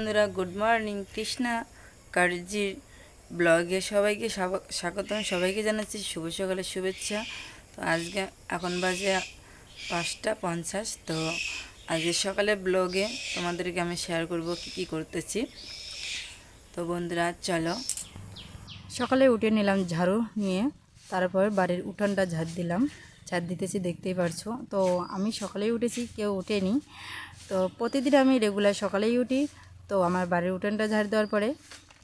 বন্ধুরা, good morning. Krishna কার্জির ব্লগে সবাইকে স্বাগতম। সবাইকে জানাচ্ছি শুভ সকালের শুভেচ্ছা। তো আজকে এখন বাজে 5:50। তো আজকে সকালে ব্লগে তোমাদেরকে আমি শেয়ার করব কি করতেছি। তো বন্ধুরা চলো। সকালে উঠে নিলাম ঝাড়ু নিয়ে, তারপর বাড়ির উঠানটা ঝাড় দিলাম। ঝাড় দিতেছি, দেখতেই পারছো। তো আমি সকালেই উঠেছি, কেউ ওঠেনি। তো প্রতিদিন আমি রেগুলার সকালেই উঠি। তো আমার বাড়ির উঠানটা ঝাড় দেওয়ার পরে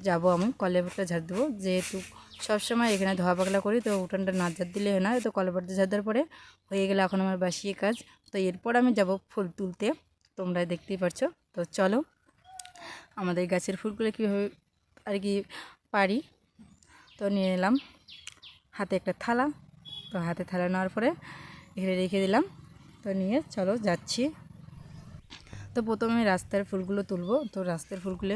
যাব আমি কলেবরটা ঝাড় দেবো, যেহেতু সবসময় এখানে ধোয়া পাকলা করি। তো উঠানটা না ঝাড় দিলে হয় না। তো কলেবরটা ঝাড় দেওয়ার পরে হয়ে গেলে এখন আমার বাসিয়ে কাজ। তো এরপর আমি যাব ফুল তুলতে, তোমরা দেখতেই পারছো। তো চলো, আমাদের গাছের ফুলগুলো কীভাবে আর কি পারি। তো নিয়ে নিলাম হাতে একটা থালা। তো হাতে থালা নেওয়ার পরে এখানে রেখে দিলাম। তো নিয়ে চলো যাচ্ছি। তো প্রথমে রাস্তার ফুলগুলো তুলবো। তো রাস্তার ফুলগুলো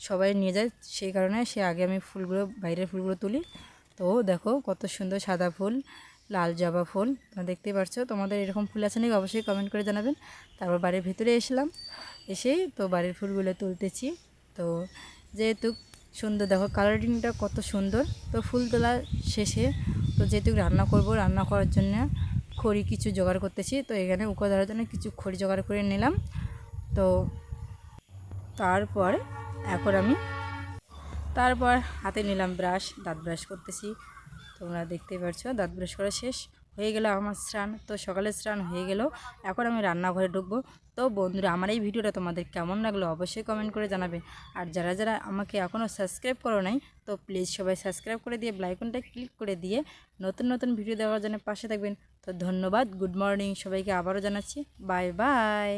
সবাই নিয়ে যায়, সেই কারণে আগে আমি ফুলগুলো, বাইরের ফুলগুলো তুলি। তো দেখো কত সুন্দর সাদা ফুল, লাল জবা ফুল। তোমরা দেখতেই পাচ্ছ। তোমাদের এরকম ফুল আছে নাকি অবশ্যই কমেন্ট করে জানাবেন। তারপর বাড়ির ভিতরে এসেই তো বাড়ির ফুলগুলো তুলতেছি। তো যেহেতু সুন্দর, দেখো কালারিংটা কত সুন্দর। তো ফুল তোলা শেষে তো যেহেতু রান্না করব, রান্না করার জন্য খড়ি কিছু জোগাড় করতেছি। তো এখানে উকো ধরার জন্য কিছু খড়ি জোগাড় করে নিলাম। তো তারপর হাতে নিলাম ব্রাশ, দাঁত ব্রাশ করতেছি। তোমরা দেখতেই পারছো, দাঁত ব্রাশ করা শেষ হয়ে গেল আমার স্নান। তো সকালের স্নান হয়ে গেল, এখন আমি রান্নাঘরে ঢুকবো। তো বন্ধুরা, আমার এই ভিডিওটা তোমাদের কেমন লাগলো অবশ্যই কমেন্ট করে জানাবে। আর যারা যারা আমাকে এখনও সাবস্ক্রাইব করো নাই, তো প্লিজ সবাই সাবস্ক্রাইব করে দিয়ে বেল আইকনটা ক্লিক করে দিয়ে নতুন নতুন ভিডিও দেওয়ার জন্য পাশে থাকবেন। তো ধন্যবাদ, গুড মর্নিং সবাইকে আবারও জানাচ্ছি। Bye bye.